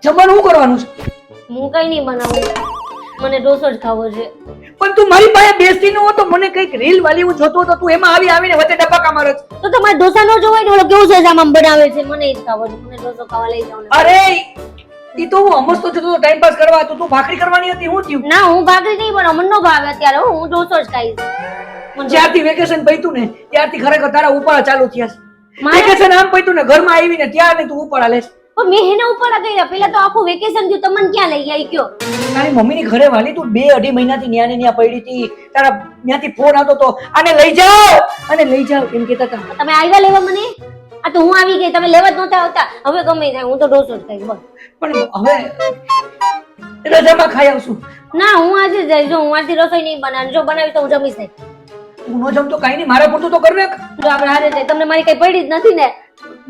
જમવાનું શું કરવાનું છે? હું કઈ નહીં બનાવું, મને ઢોસો જ ખાવો છે. પણ તું મારી પાસે બેસતી ન હો તો મને કઈક રીલ વાલી હું જોતો હતો, તું એમાં આવીને વચ્ચે ડબ્બા મારે છે. તો તમારે ઢોસા નો જોવાય ને, ઓલો કેવું છે આમ બનાવે છે, મને જ ખાવો છે. મને ઢોસો ખાવા લઈ જાવ ને. અરે ઈ તો હું અમસ્તો જતો તો ટાઈમ પાસ કરવા, તું ભાખરી કરવાની હતી, હું થયું? ના, હું ભાખરી નહીં બનાવું, મને નો ભાવે અત્યારે. હું ઢોસો જ ખાઈશ. જ્યારથી વેકેશન પૈતું ને ત્યારથી ખરેખર તારા ઉપાડા ચાલુ થયા છે. મારે- વેકેશન આમ પૈતું ને ઘરમાં આવીને ત્યાં ને તું ઉપાડા લેશ. પણ મેં એના ઉપાડા કર્યા. પેલા તો આખું વેકેશન થયું, તમને ક્યાં લઈ ગયા ઈ કયો? તારી મમ્મીની ઘરે વાલી તું 2-2.5 મહિનાથી ન્યા ને ન્યા પડી હતી. તારા ત્યાંથી ફોન આવતો તો આને લઈ જાઓ અને લઈ જાઓ એમ કહેતા હતા. તમે આવ્યા લેવા મને? આ તો હું આવી ગઈ, તમે લેવા જ નહોતા આવતા. હવે ગમે થાય, હું તો ઢોસો જ ખાઈશ બસ. પણ હવે રજામાં ખાઈ આવશું. ના, હું આજે જ જઈશ. જો હું આજથી રસોઈ નહીં બનાવું, જો બનાવી તો હું જમીશ નહીં. તું નો જમતો કાઈ નહીં, મારા પૂરતું તો કર ને. જો આપણે હારે જાય, તમને મારી કઈ પડી જ નથી ને.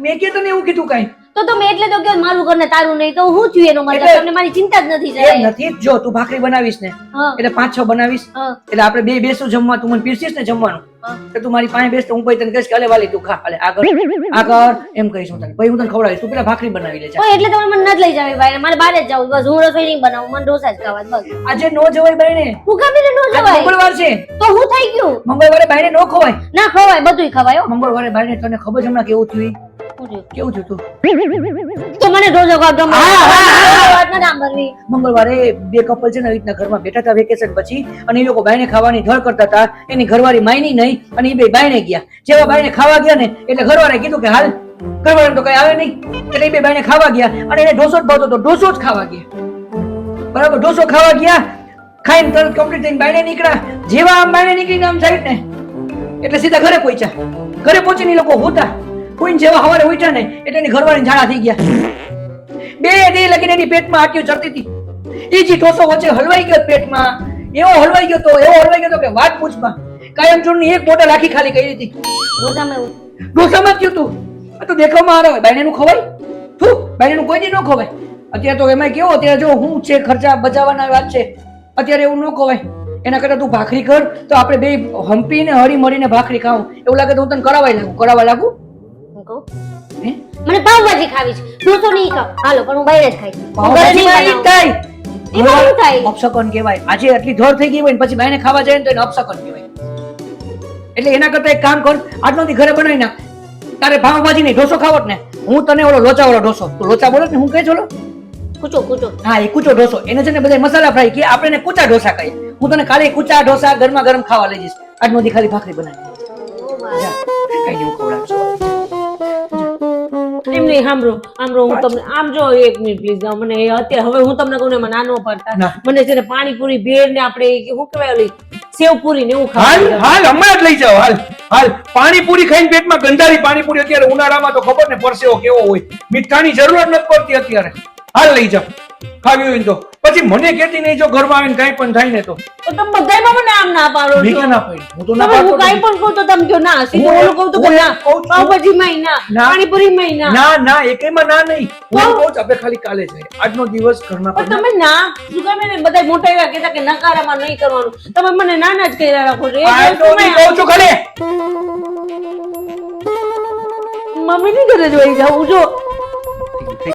મેં કે તને એવું કીધું કાઈ? તો તમે એટલે તો કે મારું ઘર ને તારું નહીં, તો હું થયું એનો મતલબ? એટલે- તમને મારી ચિંતા જ નથી એમ જરાય. નથી. જો તું ભાખરી બનાવીશ ને હા, એટલે 5-6 બનાવીશ હા, એટલે આપણે બે બેસું જમવા, તું મને પીરસીશ ને જમવાનું હા. તો તું મારી પાસે બેસ તો હું પછી તને કહીશ કે અલે વાલી તું ખા, અલે આગળ એમ કહીશ હું તને. પછી હું તને ખવડાવીશ, તું પેલા ભાખરી બનાવી લે. ઓય, એટલે તમે મને નથી લઈ જાવ ભાઈ, મારે બહાર જ જવું બસ. હું રસોઈ નહીં બનાવું, મને ઢોસા જ ખાવા છે, બસ. આજે નો જવાય બાયણે, હું કામ નો આજ જવાય? મંગળવાર છે. તો હું થઈ ગયું? મંગળવારે બાયણે નો ખવાય. ના ખવાય, બધુંય ખવાય હો. મંગળવારે બાયણે તને ખબર છે હમણાં કેવું થયું? શું થયું? કેવું થયું તું? તો મને ઢોસો ખાવા ગમે. વાત નથી સાંભળવી. મંગળવારે બે કપલ છે ને આવી રીતના ઘરમાં બેઠા હતા વેકેશન પછી, અને એ લોકો બાયણે ખાવાની ધડ કરતા હતા. એની ઘરવાળી માયની નહીં અને એ બે બાયણે ગયા. જેવા બાયણે ખાવા ગયા ને એટલે ઘરવાળાએ કીધું કે હાલ, ઘરવાળાને તો કઈ આવે નહીં એટલે એ બે બાયણે ખાવા ગયા અને એને ઢોસો જ ભાવતો હતો, ઢોસો જ ખાવા ગયા. બરાબર, ઢોસો ખાવા ગયા, ખાઈને તરત કમ્પ્લીટ થઈને બાયણે નીકળ્યા. જેવા આમ બાયણે નીકળીને આમ સાઈડ ને એટલે સીધા ઘરે પહોંચ્યા. ઘરે પહોંચીને એ લોકો હોતા કોઈને જેવા હવારે ઉઠ્યા ને એટલે એની ઘરવાળી ઝાડા થઈ ગયા. 2 દી લગીને એની પેટમાં આટીઓ ચડતી હતી. એ જે ઢોસો વચ્ચે હલવાઈ ગયો પેટમાં, એવો હલવાઈ ગયો તો કે વાત પૂછમાં. કાયમ ચૂરની એક બોટલ આખી ખાલી કરી હતી. ઢોસામાં એવું. ઢોસામાં જ થયું તું. આ તો દેખાવમાં આવે, બાયનેનું ખવાય? શું બાયનેનું કોઈ દી ન ખવાય. અત્યારે તો એમાં કેવો, અત્યારે જો હું છે ખર્ચા બચાવવાના વાત છે, અત્યારે એવું ન ખવાય. એના કરતા તું ભાખરી કર તો આપણે બે હંપીને હળી મળીને ભાખરી ખાવું. એવું લાગે તો હું તને કરાવવા લાગુ. હું કહું? હે? મને પાવભાજી ખાવી છે, ઢોસો નહીં ખાવ. હાલો, પણ હું બહાર જ ખાઈશ. હું ઘરે પાવભાજી નહીં માં ઈ બનાવું. થાય. એમાં શું થાય? અપશકન કહેવાય. આજે આટલી ધોર થઈ ગઈ હોય ને પછી બાયણે ખાવા જાય ને તો એને અપશકન કહેવાય. એટલે એના કરતા એક કામ કર, આજનો દી ઘરે બનાવી નાખ. તારે પાવભાજી નહીં ઢોસો ખાવો જ ને, હું તને ઓલો લોચા વાળો ઢોસો, તું લોચા બોલો ને, હું કહે ચોલો. કૂચો કૂચો. હા, એ કૂચો ઢોસો, એને છે ને બધા મસાલા ફ્રાય કે આપણે એને કૂચા ઢોસા કહીએ. હું તને ખાલી કૂચા ઢોસા ગરમા ગરમ ખાવા લઈ જઈશ. આજનો દી ખાલી ભાખરી બનાવી. જા, કઈ નહીં, હું ખવડાવીશ. એમ નહીં, સાંભળો હું તમને આમ જો 1 મિનિટ પ્લીઝ. મને અત્યારે હવે હું તમને કહું ને, મને ના નો પાડતા. ના. મને છે ને પાણીપુરી, ભેળ ને આપણે શું કહેવાય ઓલી સેવપુરી ને એવું હાલ ખાવાનું. હાલ હમણાં જ લઈ જાઓ. હાલ પાણીપુરી ખાઈને પેટમાં ગંધારી પાણીપુરી. અત્યારે ઉનાળામાં તો ખબર ને પરસેવો કેવો હોય, મીઠાની જરૂર જ નથી પડતી અત્યારે. હાલ લઈ જાઓ, ખાવી હોય ને તો. પછી મને કહેતી નહીં જો ઘરમાં આવીને કાંઈ પણ થાય ને તો. તો તમે બધાયમાં મને આમ ના પાડો મેં છો. ક્યાં ના પાડી? હું તો ના તમે હું પાડતો કાંઈ નથી. પણ કહું તો તમે કહો ના. સીધું હું ઓલું કહું તો હું ના. એમ કહું છું. પાવભાજીમાંય ના, ના. પાણીપુરીમાંય ના. ના ના એકેયમાં ના નહીં. હું એમ કહું છું, આપણે ખાલી કાલે જઈએ. આજનો દિવસ ઘરમાં પણ પણ તમે ના શું કામ એને બધા મોટા એવા કહેતા કે નકારામાં નહીં કરવાનું. તમે મને નાના જ કર્યા રાખો છો. એ આજનો દી દિવસમાં કહું છું ખાલી. મમ્મીની ઘરે જોઈ જાઉં જો.